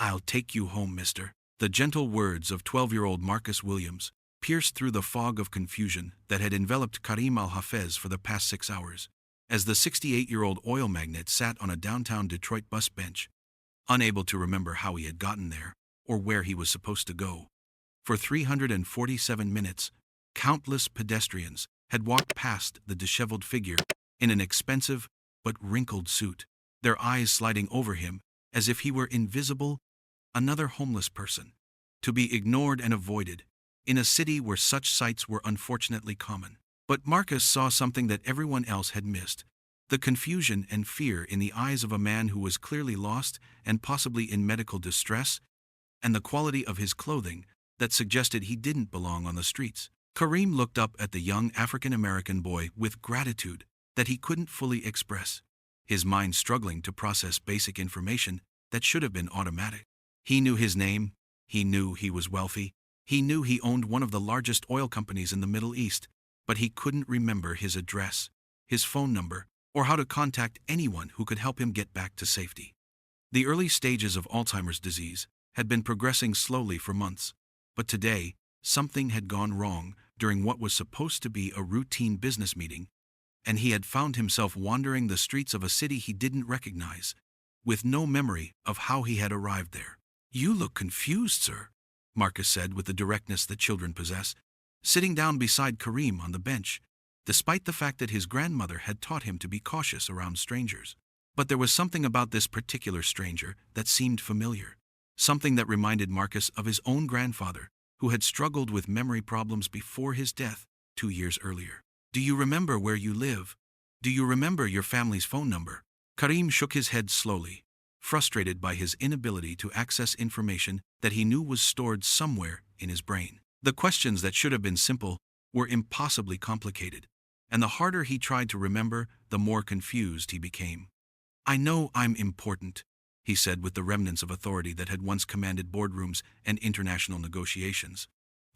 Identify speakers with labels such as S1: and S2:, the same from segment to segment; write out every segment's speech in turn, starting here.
S1: "I'll take you home, mister." The gentle words of 12-year-old Marcus Williams pierced through the fog of confusion that had enveloped Karim Al Hafez for the past 6 hours. As the 68-year-old oil magnate sat on a downtown Detroit bus bench, unable to remember how he had gotten there or where he was supposed to go. For 347 minutes, countless pedestrians had walked past the disheveled figure in an expensive but wrinkled suit, their eyes sliding over him as if he were invisible, another homeless person, to be ignored and avoided, in a city where such sights were unfortunately common. But Marcus saw something that everyone else had missed: the confusion and fear in the eyes of a man who was clearly lost and possibly in medical distress, and the quality of his clothing that suggested he didn't belong on the streets. Karim looked up at the young African-American boy with gratitude that he couldn't fully express, his mind struggling to process basic information that should have been automatic. He knew his name, he knew he was wealthy, he knew he owned one of the largest oil companies in the Middle East, but he couldn't remember his address, his phone number, or how to contact anyone who could help him get back to safety. The early stages of Alzheimer's disease had been progressing slowly for months, but today, something had gone wrong during what was supposed to be a routine business meeting, and he had found himself wandering the streets of a city he didn't recognize, with no memory of how he had arrived there. "You look confused, sir," Marcus said with the directness that children possess, sitting down beside Karim on the bench, despite the fact that his grandmother had taught him to be cautious around strangers. But there was something about this particular stranger that seemed familiar, something that reminded Marcus of his own grandfather, who had struggled with memory problems before his death 2 years earlier. "Do you remember where you live? Do you remember your family's phone number?" Karim shook his head slowly, frustrated by his inability to access information that he knew was stored somewhere in his brain. The questions that should have been simple were impossibly complicated, and the harder he tried to remember, the more confused he became. "I know I'm important," he said with the remnants of authority that had once commanded boardrooms and international negotiations.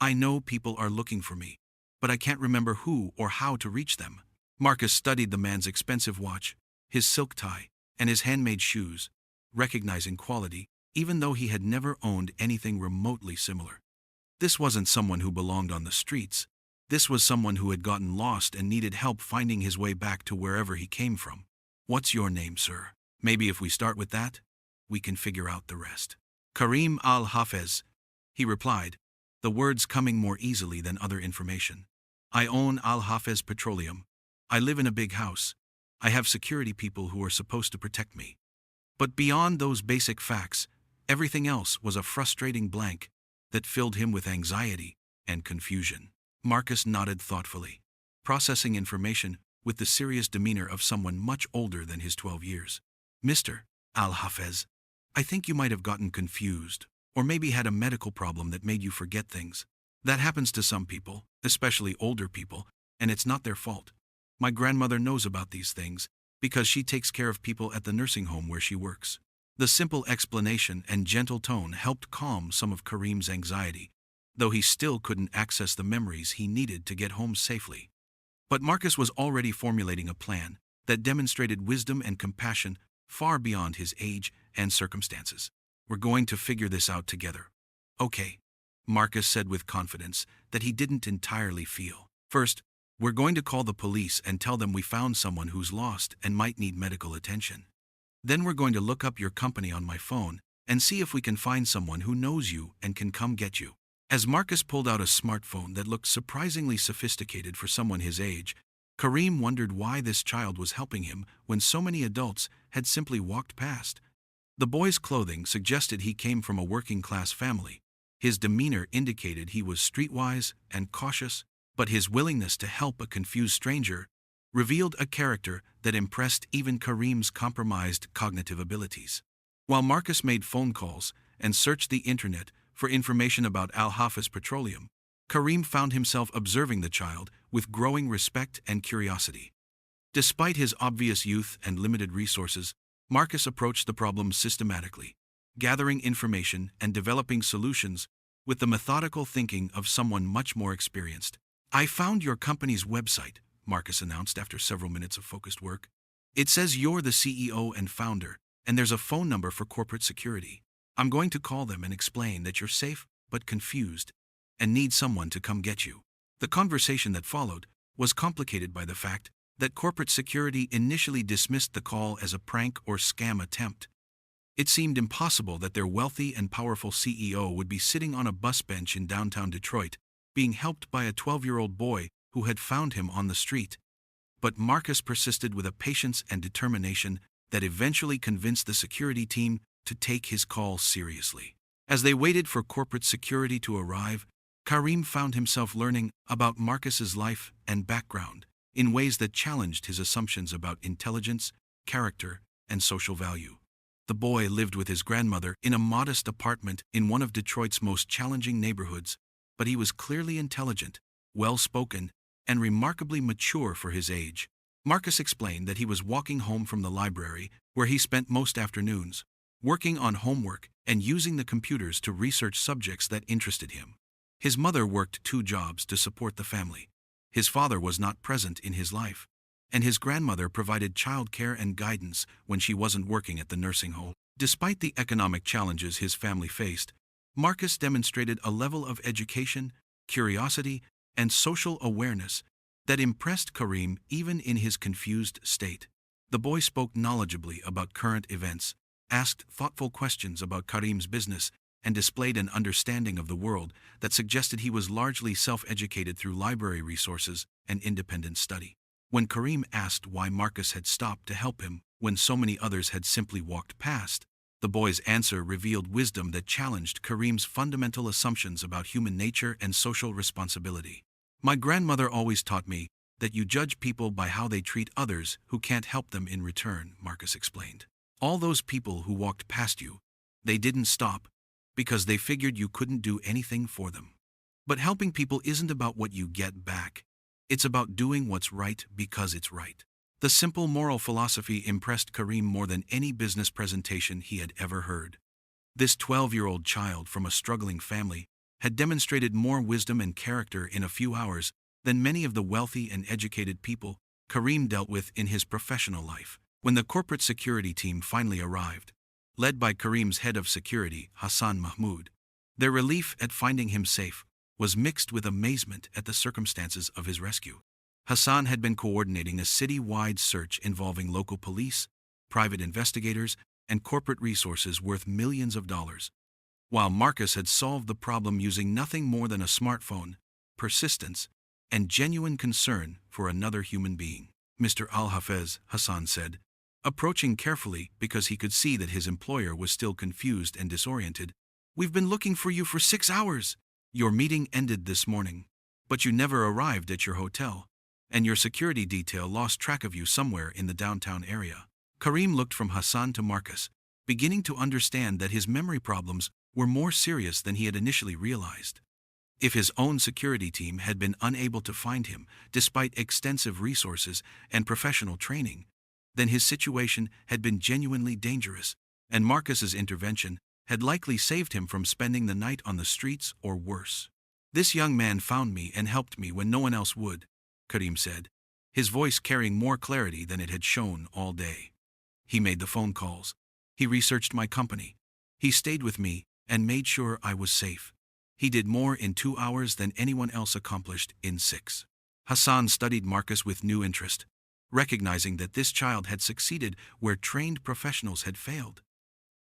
S1: "I know people are looking for me, but I can't remember who or how to reach them." Marcus studied the man's expensive watch, his silk tie, and his handmade shoes, recognizing quality, even though he had never owned anything remotely similar. This wasn't someone who belonged on the streets. This was someone who had gotten lost and needed help finding his way back to wherever he came from. "What's your name, sir? Maybe if we start with that, we can figure out the rest." "Karim Al Hafez," he replied, the words coming more easily than other information. "I own Al Hafez Petroleum. I live in a big house. I have security people who are supposed to protect me." But beyond those basic facts, everything else was a frustrating blank that filled him with anxiety and confusion. Marcus nodded thoughtfully, processing information with the serious demeanor of someone much older than his 12 years. "Mr. Al Hafez, I think you might have gotten confused, or maybe had a medical problem that made you forget things. That happens to some people, especially older people, and it's not their fault. My grandmother knows about these things because she takes care of people at the nursing home where she works." The simple explanation and gentle tone helped calm some of Karim's anxiety, though he still couldn't access the memories he needed to get home safely. But Marcus was already formulating a plan that demonstrated wisdom and compassion far beyond his age and circumstances. "We're going to figure this out together." "Okay," Marcus said with confidence that he didn't entirely feel. "First, we're going to call the police and tell them we found someone who's lost and might need medical attention. Then we're going to look up your company on my phone and see if we can find someone who knows you and can come get you." As Marcus pulled out a smartphone that looked surprisingly sophisticated for someone his age, Karim wondered why this child was helping him when so many adults had simply walked past. The boy's clothing suggested he came from a working-class family. His demeanor indicated he was streetwise and cautious, but his willingness to help a confused stranger revealed a character that impressed even Karim's compromised cognitive abilities. While Marcus made phone calls and searched the internet for information about Al Hafez Petroleum, Karim found himself observing the child with growing respect and curiosity. Despite his obvious youth and limited resources, Marcus approached the problem systematically, gathering information and developing solutions with the methodical thinking of someone much more experienced. "I found your company's website," Marcus announced after several minutes of focused work. "It says you're the CEO and founder, and there's a phone number for corporate security. I'm going to call them and explain that you're safe but confused and need someone to come get you." The conversation that followed was complicated by the fact that corporate security initially dismissed the call as a prank or scam attempt. It seemed impossible that their wealthy and powerful CEO would be sitting on a bus bench in downtown Detroit, being helped by a 12-year-old boy who had found him on the street. But Marcus persisted with a patience and determination that eventually convinced the security team to take his call seriously. As they waited for corporate security to arrive, Karim found himself learning about Marcus's life and background in ways that challenged his assumptions about intelligence, character, and social value. The boy lived with his grandmother in a modest apartment in one of Detroit's most challenging neighborhoods, but he was clearly intelligent, well-spoken, and remarkably mature for his age. Marcus explained that he was walking home from the library, where he spent most afternoons, working on homework and using the computers to research subjects that interested him. His mother worked 2 jobs to support the family. His father was not present in his life, and his grandmother provided childcare and guidance when she wasn't working at the nursing home. Despite the economic challenges his family faced, Marcus demonstrated a level of education, curiosity, and social awareness that impressed Karim even in his confused state. The boy spoke knowledgeably about current events, asked thoughtful questions about Karim's business, and displayed an understanding of the world that suggested he was largely self-educated through library resources and independent study. When Karim asked why Marcus had stopped to help him when so many others had simply walked past, the boy's answer revealed wisdom that challenged Karim's fundamental assumptions about human nature and social responsibility. "My grandmother always taught me that you judge people by how they treat others who can't help them in return," Marcus explained. "All those people who walked past you, they didn't stop because they figured you couldn't do anything for them. But helping people isn't about what you get back. It's about doing what's right because it's right." The simple moral philosophy impressed Karim more than any business presentation he had ever heard. This 12-year-old child from a struggling family had demonstrated more wisdom and character in a few hours than many of the wealthy and educated people Karim dealt with in his professional life. When the corporate security team finally arrived, led by Karim's head of security, Hassan Mahmoud, their relief at finding him safe was mixed with amazement at the circumstances of his rescue. Hassan had been coordinating a city-wide search involving local police, private investigators, and corporate resources worth millions of dollars, while Marcus had solved the problem using nothing more than a smartphone, persistence, and genuine concern for another human being. "Mr. Al Hafez," Hassan said, approaching carefully because he could see that his employer was still confused and disoriented, "we've been looking for you for 6 hours. Your meeting ended this morning, but you never arrived at your hotel, and your security detail lost track of you somewhere in the downtown area." Karim looked from Hassan to Marcus, beginning to understand that his memory problems were more serious than he had initially realized. If his own security team had been unable to find him, despite extensive resources and professional training, then his situation had been genuinely dangerous, and Marcus's intervention had likely saved him from spending the night on the streets or worse. "This young man found me and helped me when no one else would," Karim said, his voice carrying more clarity than it had shown all day. "He made the phone calls. He researched my company. He stayed with me and made sure I was safe. He did more in 2 hours than anyone else accomplished in 6. Hassan studied Marcus with new interest, recognizing that this child had succeeded where trained professionals had failed.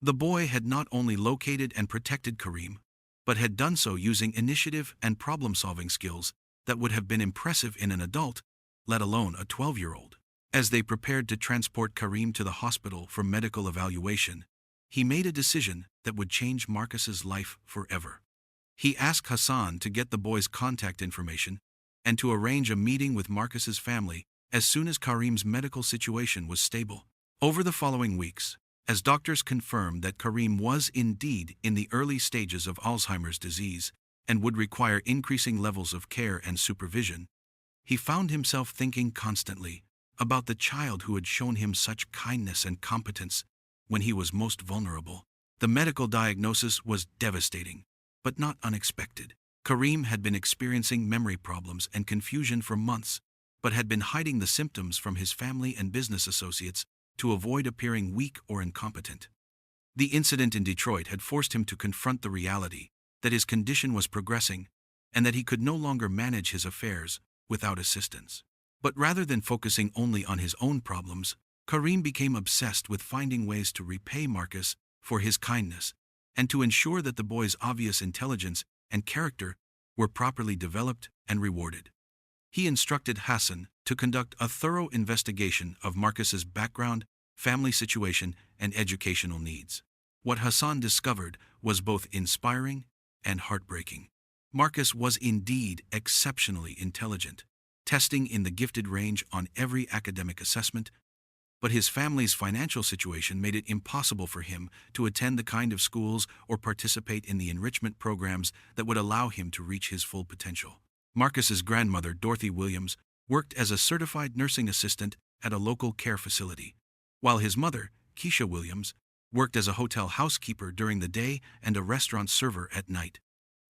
S1: The boy had not only located and protected Karim, but had done so using initiative and problem-solving skills that would have been impressive in an adult, let alone a 12-year-old. As they prepared to transport Karim to the hospital for medical evaluation, he made a decision that would change Marcus's life forever. He asked Hassan to get the boy's contact information and to arrange a meeting with Marcus's family as soon as Karim's medical situation was stable. Over the following weeks, as doctors confirmed that Karim was indeed in the early stages of Alzheimer's disease and would require increasing levels of care and supervision, he found himself thinking constantly about the child who had shown him such kindness and competence when he was most vulnerable. The medical diagnosis was devastating, but not unexpected. Karim had been experiencing memory problems and confusion for months, but had been hiding the symptoms from his family and business associates to avoid appearing weak or incompetent. The incident in Detroit had forced him to confront the reality that his condition was progressing and that he could no longer manage his affairs without assistance. But rather than focusing only on his own problems, Karim became obsessed with finding ways to repay Marcus for his kindness and to ensure that the boy's obvious intelligence and character were properly developed and rewarded. He instructed Hassan to conduct a thorough investigation of Marcus's background, family situation, and educational needs. What Hassan discovered was both inspiring and heartbreaking. Marcus was indeed exceptionally intelligent, testing in the gifted range on every academic assessment, but his family's financial situation made it impossible for him to attend the kind of schools or participate in the enrichment programs that would allow him to reach his full potential. Marcus's grandmother, Dorothy Williams, worked as a certified nursing assistant at a local care facility, while his mother, Keisha Williams, worked as a hotel housekeeper during the day and a restaurant server at night.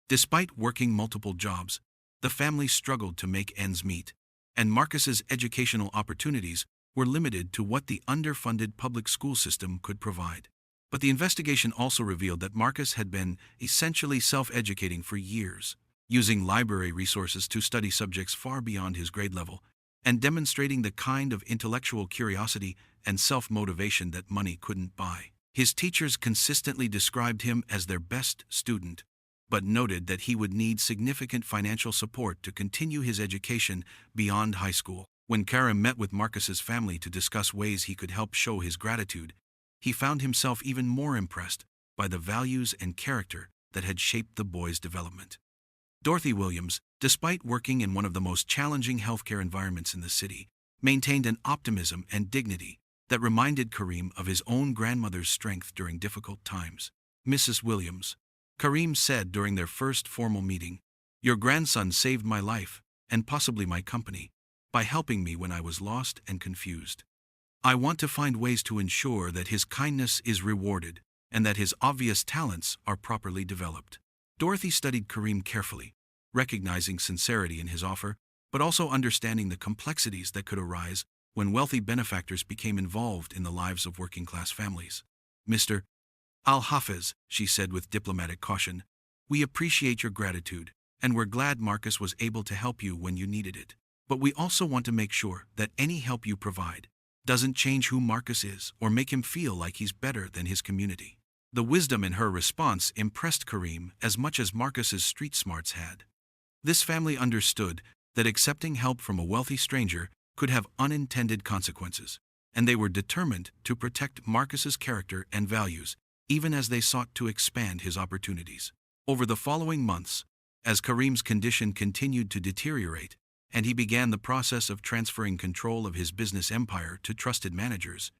S1: Despite working multiple jobs, the family struggled to make ends meet, and Marcus's educational opportunities were limited to what the underfunded public school system could provide. But the investigation also revealed that Marcus had been essentially self-educating for years, using library resources to study subjects far beyond his grade level, and demonstrating the kind of intellectual curiosity and self-motivation that money couldn't buy. His teachers consistently described him as their best student, but noted that he would need significant financial support to continue his education beyond high school. When Karim met with Marcus's family to discuss ways he could help show his gratitude, he found himself even more impressed by the values and character that had shaped the boy's development. Dorothy Williams, despite working in one of the most challenging healthcare environments in the city, maintained an optimism and dignity that reminded Karim of his own grandmother's strength during difficult times. "Mrs. Williams," Karim said during their first formal meeting, "your grandson saved my life, and possibly my company, by helping me when I was lost and confused. I want to find ways to ensure that his kindness is rewarded and that his obvious talents are properly developed." Dorothy studied Karim carefully, recognizing sincerity in his offer, but also understanding the complexities that could arise when wealthy benefactors became involved in the lives of working-class families. "Mr. Al Hafez," she said with diplomatic caution, "we appreciate your gratitude, and we're glad Marcus was able to help you when you needed it. But we also want to make sure that any help you provide doesn't change who Marcus is or make him feel like he's better than his community." The wisdom in her response impressed Karim as much as Marcus's street smarts had. This family understood that accepting help from a wealthy stranger could have unintended consequences, and they were determined to protect Marcus's character and values, even as they sought to expand his opportunities. Over the following months, as Karim's condition continued to deteriorate, and he began the process of transferring control of his business empire to trusted managers,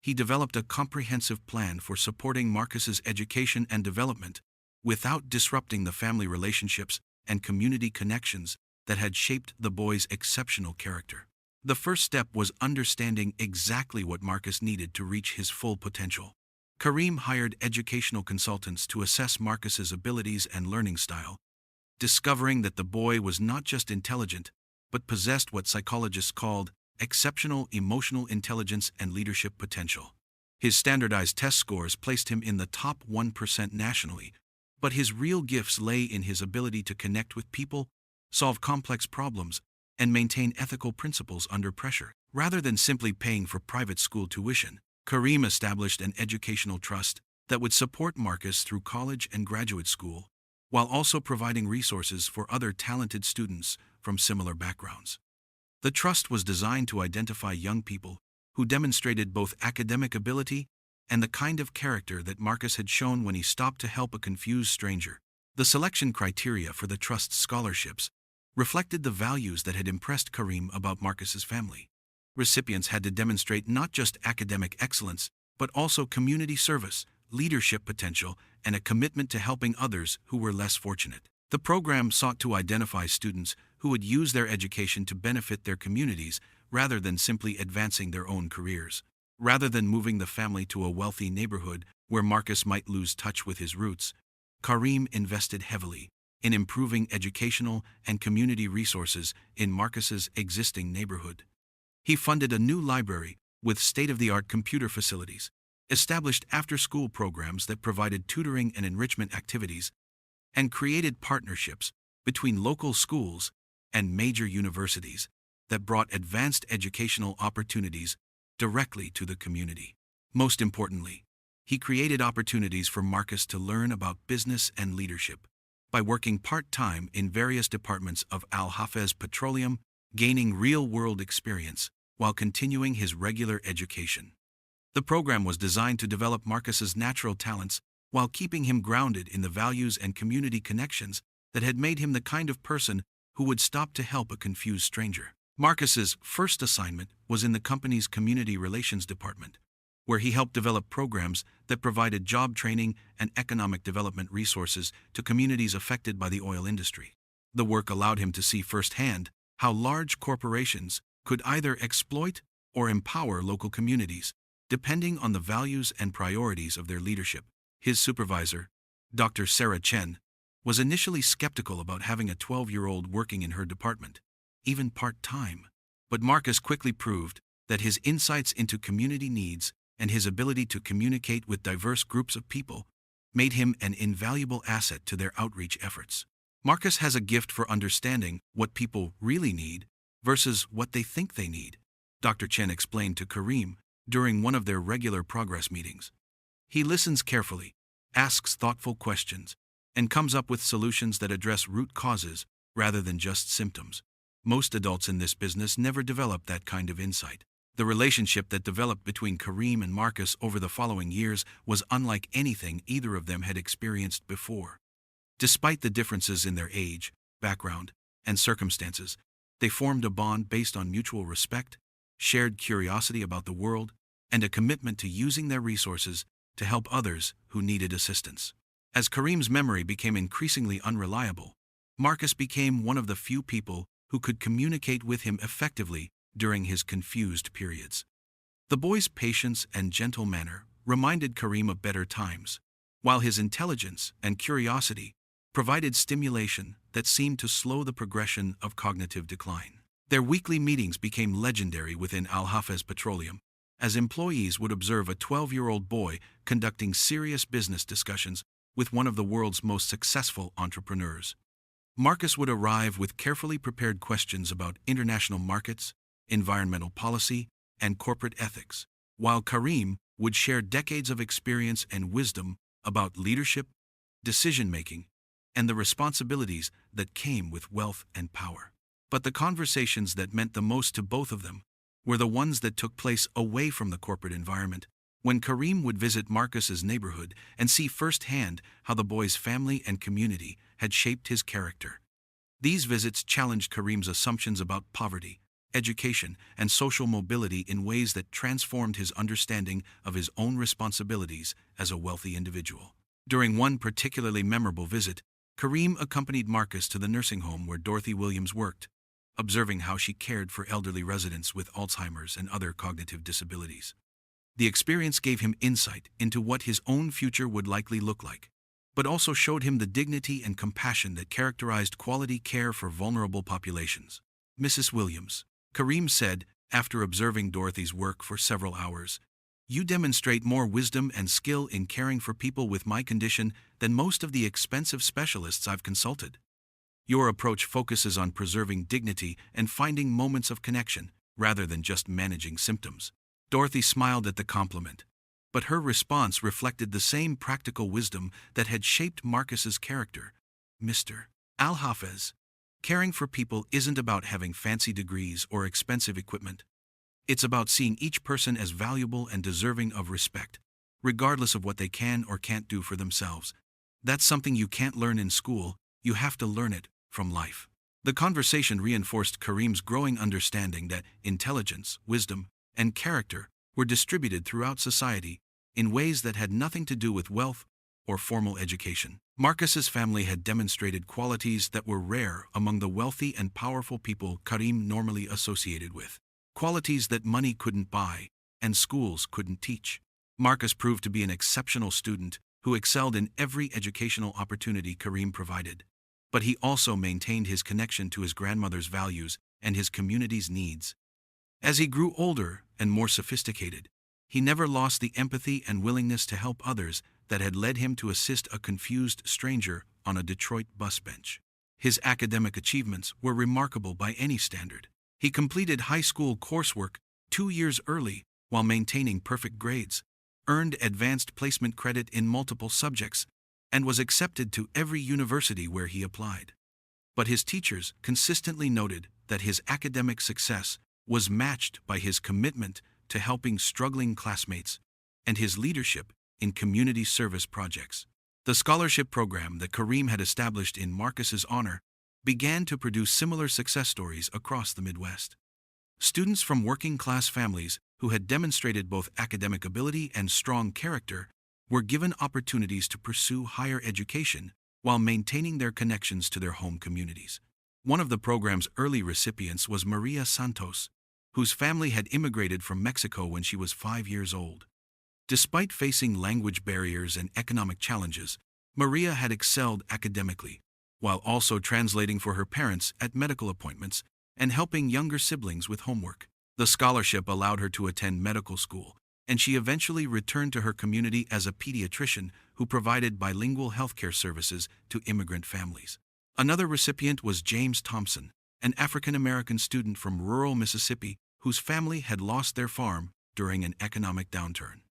S1: he developed a comprehensive plan for supporting Marcus's education and development without disrupting the family relationships and community connections that had shaped the boy's exceptional character. The first step was understanding exactly what Marcus needed to reach his full potential. Karim hired educational consultants to assess Marcus's abilities and learning style, discovering that the boy was not just intelligent, but possessed what psychologists called exceptional emotional intelligence and leadership potential. His standardized test scores placed him in the top 1% nationally, but his real gifts lay in his ability to connect with people, solve complex problems, and maintain ethical principles under pressure. Rather than simply paying for private school tuition, Karim established an educational trust that would support Marcus through college and graduate school, while also providing resources for other talented students from similar backgrounds. The trust was designed to identify young people who demonstrated both academic ability and the kind of character that Marcus had shown when he stopped to help a confused stranger. The selection criteria for the trust's scholarships reflected the values that had impressed Karim about Marcus's family. Recipients had to demonstrate not just academic excellence, but also community service, leadership potential, and a commitment to helping others who were less fortunate. The program sought to identify students who would use their education to benefit their communities rather than simply advancing their own careers. Rather than moving the family to a wealthy neighborhood where Marcus might lose touch with his roots, Karim invested heavily in improving educational and community resources in Marcus's existing neighborhood. He funded a new library with state-of-the-art computer facilities, established after-school programs that provided tutoring and enrichment activities, and created partnerships between local schools and major universities that brought advanced educational opportunities directly to the community. Most importantly, he created opportunities for Marcus to learn about business and leadership by working part-time in various departments of Al Hafez Petroleum, gaining real-world experience while continuing his regular education. The program was designed to develop Marcus's natural talents while keeping him grounded in the values and community connections that had made him the kind of person who would stop to help a confused stranger. Marcus's first assignment was in the company's community relations department, where he helped develop programs that provided job training and economic development resources to communities affected by the oil industry. The work allowed him to see firsthand how large corporations could either exploit or empower local communities, depending on the values and priorities of their leadership. His supervisor, Dr. Sarah Chen, was initially skeptical about having a 12-year-old working in her department, even part-time. But Marcus quickly proved that his insights into community needs and his ability to communicate with diverse groups of people made him an invaluable asset to their outreach efforts. Marcus has a gift for understanding what people really need versus what they think they need, Dr. Chen explained to Karim during one of their regular progress meetings. He listens carefully, asks thoughtful questions, and comes up with solutions that address root causes rather than just symptoms. Most adults in this business never develop that kind of insight. The relationship that developed between Karim and Marcus over the following years was unlike anything either of them had experienced before. Despite the differences in their age, background, and circumstances, they formed a bond based on mutual respect, shared curiosity about the world, and a commitment to using their resources to help others who needed assistance. As Karim's memory became increasingly unreliable, Marcus became one of the few people who could communicate with him effectively during his confused periods. The boy's patience and gentle manner reminded Karim of better times, while his intelligence and curiosity provided stimulation that seemed to slow the progression of cognitive decline. Their weekly meetings became legendary within Al Hafez Petroleum, as employees would observe a 12-year-old boy conducting serious business discussions with one of the world's most successful entrepreneurs. Marcus would arrive with carefully prepared questions about international markets, environmental policy, and corporate ethics, while Karim would share decades of experience and wisdom about leadership, decision-making, and the responsibilities that came with wealth and power. But the conversations that meant the most to both of them were the ones that took place away from the corporate environment, when Karim would visit Marcus's neighborhood and see firsthand how the boy's family and community had shaped his character. These visits challenged Karim's assumptions about poverty, education, and social mobility in ways that transformed his understanding of his own responsibilities as a wealthy individual. During one particularly memorable visit, Karim accompanied Marcus to the nursing home where Dorothy Williams worked, observing how she cared for elderly residents with Alzheimer's and other cognitive disabilities. The experience gave him insight into what his own future would likely look like, but also showed him the dignity and compassion that characterized quality care for vulnerable populations. Mrs. Williams, Karim said, after observing Dorothy's work for several hours, "You demonstrate more wisdom and skill in caring for people with my condition than most of the expensive specialists I've consulted. Your approach focuses on preserving dignity and finding moments of connection, rather than just managing symptoms." Dorothy smiled at the compliment, but her response reflected the same practical wisdom that had shaped Marcus's character. Mr. Al Hafez, caring for people isn't about having fancy degrees or expensive equipment. It's about seeing each person as valuable and deserving of respect, regardless of what they can or can't do for themselves. That's something you can't learn in school, you have to learn it from life. The conversation reinforced Karim's growing understanding that intelligence, wisdom, and character were distributed throughout society in ways that had nothing to do with wealth or formal education. Marcus's family had demonstrated qualities that were rare among the wealthy and powerful people Karim normally associated with. Qualities that money couldn't buy and schools couldn't teach. Marcus proved to be an exceptional student who excelled in every educational opportunity Karim provided. But he also maintained his connection to his grandmother's values and his community's needs. As he grew older and more sophisticated, he never lost the empathy and willingness to help others that had led him to assist a confused stranger on a Detroit bus bench. His academic achievements were remarkable by any standard. He completed high school coursework 2 years early while maintaining perfect grades, earned advanced placement credit in multiple subjects, and was accepted to every university where he applied. But his teachers consistently noted that his academic success was matched by his commitment to helping struggling classmates and his leadership in community service projects. The scholarship program that Karim had established in Marcus's honor began to produce similar success stories across the Midwest. Students from working-class families who had demonstrated both academic ability and strong character were given opportunities to pursue higher education while maintaining their connections to their home communities. One of the program's early recipients was Maria Santos, whose family had immigrated from Mexico when she was 5 years old. Despite facing language barriers and economic challenges, Maria had excelled academically, while also translating for her parents at medical appointments and helping younger siblings with homework. The scholarship allowed her to attend medical school, and she eventually returned to her community as a pediatrician who provided bilingual healthcare services to immigrant families. Another recipient was James Thompson, an African-American student from rural Mississippi whose family had lost their farm during an economic downturn.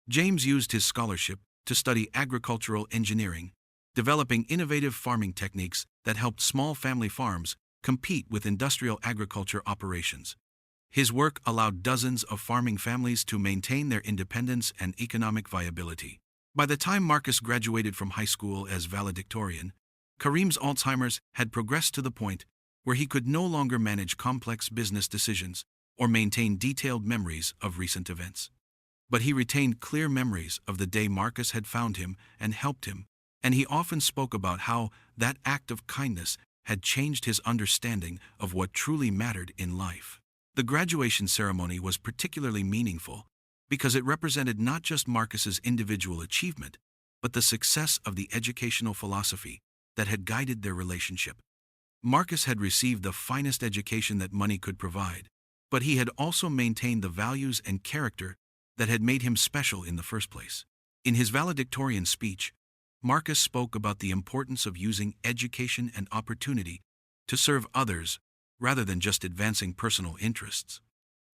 S1: James used his scholarship to study agricultural engineering, developing innovative farming techniques that helped small family farms compete with industrial agriculture operations. His work allowed dozens of farming families to maintain their independence and economic viability. By the time Marcus graduated from high school as valedictorian, Karim's Alzheimer's had progressed to the point where he could no longer manage complex business decisions or maintain detailed memories of recent events. But he retained clear memories of the day Marcus had found him and helped him, and he often spoke about how that act of kindness had changed his understanding of what truly mattered in life. The graduation ceremony was particularly meaningful because it represented not just Marcus's individual achievement, but the success of the educational philosophy that had guided their relationship. Marcus had received the finest education that money could provide, but he had also maintained the values and character that had made him special in the first place. In his valedictorian speech, Marcus spoke about the importance of using education and opportunity to serve others rather than just advancing personal interests.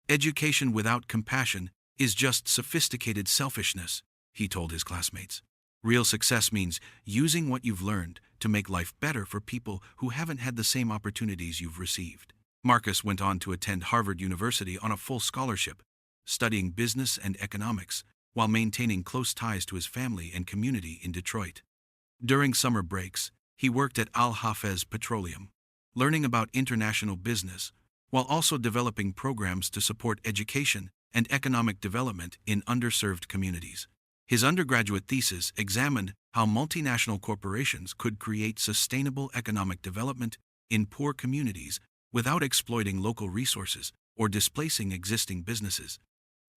S1: Education without compassion is just sophisticated selfishness, he told his classmates. Real success means using what you've learned to make life better for people who haven't had the same opportunities you've received. Marcus went on to attend Harvard University on a full scholarship, studying business and economics, while maintaining close ties to his family and community in Detroit. During summer breaks, he worked at Al Hafez Petroleum, learning about international business, while also developing programs to support education and economic development in underserved communities. His undergraduate thesis examined how multinational corporations could create sustainable economic development in poor communities without exploiting local resources or displacing existing businesses.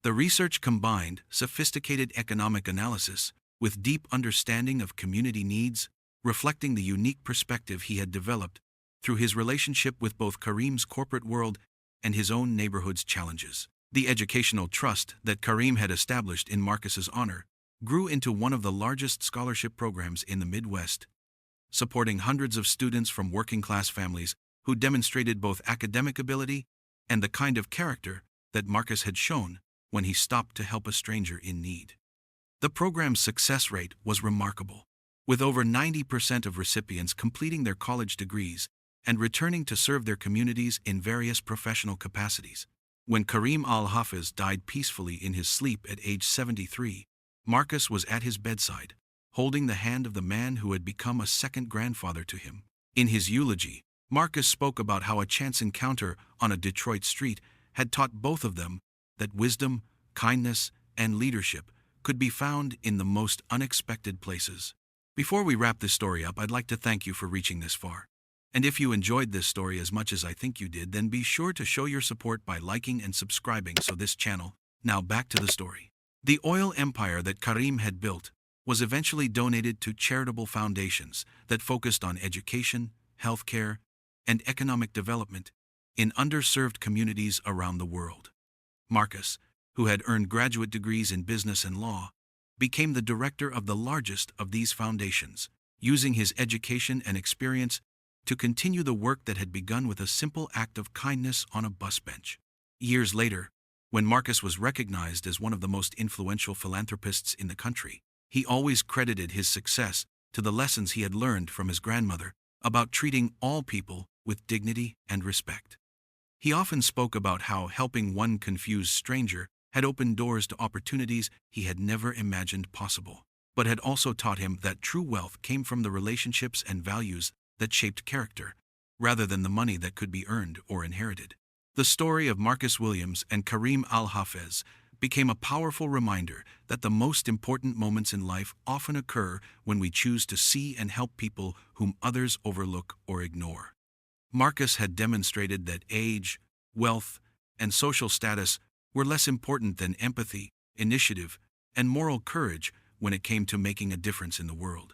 S1: The research combined sophisticated economic analysis with deep understanding of community needs, reflecting the unique perspective he had developed through his relationship with both Karim's corporate world and his own neighborhood's challenges. The educational trust that Karim had established in Marcus's honor grew into one of the largest scholarship programs in the Midwest, supporting hundreds of students from working-class families who demonstrated both academic ability and the kind of character that Marcus had shown when he stopped to help a stranger in need. The program's success rate was remarkable, with over 90% of recipients completing their college degrees and returning to serve their communities in various professional capacities. When Karim Al Hafez died peacefully in his sleep at age 73, Marcus was at his bedside, holding the hand of the man who had become a second grandfather to him. In his eulogy, Marcus spoke about how a chance encounter on a Detroit street had taught both of them that wisdom, kindness, and leadership could be found in the most unexpected places. Before we wrap this story up, I'd like to thank you for reaching this far. And if you enjoyed this story as much as I think you did, then be sure to show your support by liking and subscribing to this channel. Now back to the story. The oil empire that Karim had built was eventually donated to charitable foundations that focused on education, healthcare, and economic development in underserved communities around the world. Marcus, who had earned graduate degrees in business and law, became the director of the largest of these foundations, using his education and experience to continue the work that had begun with a simple act of kindness on a bus bench. Years later, when Marcus was recognized as one of the most influential philanthropists in the country, he always credited his success to the lessons he had learned from his grandmother about treating all people with dignity and respect. He often spoke about how helping one confused stranger had opened doors to opportunities he had never imagined possible, but had also taught him that true wealth came from the relationships and values that shaped character, rather than the money that could be earned or inherited. The story of Marcus Williams and Karim Al Hafez became a powerful reminder that the most important moments in life often occur when we choose to see and help people whom others overlook or ignore. Marcus had demonstrated that age, wealth, and social status were less important than empathy, initiative, and moral courage when it came to making a difference in the world.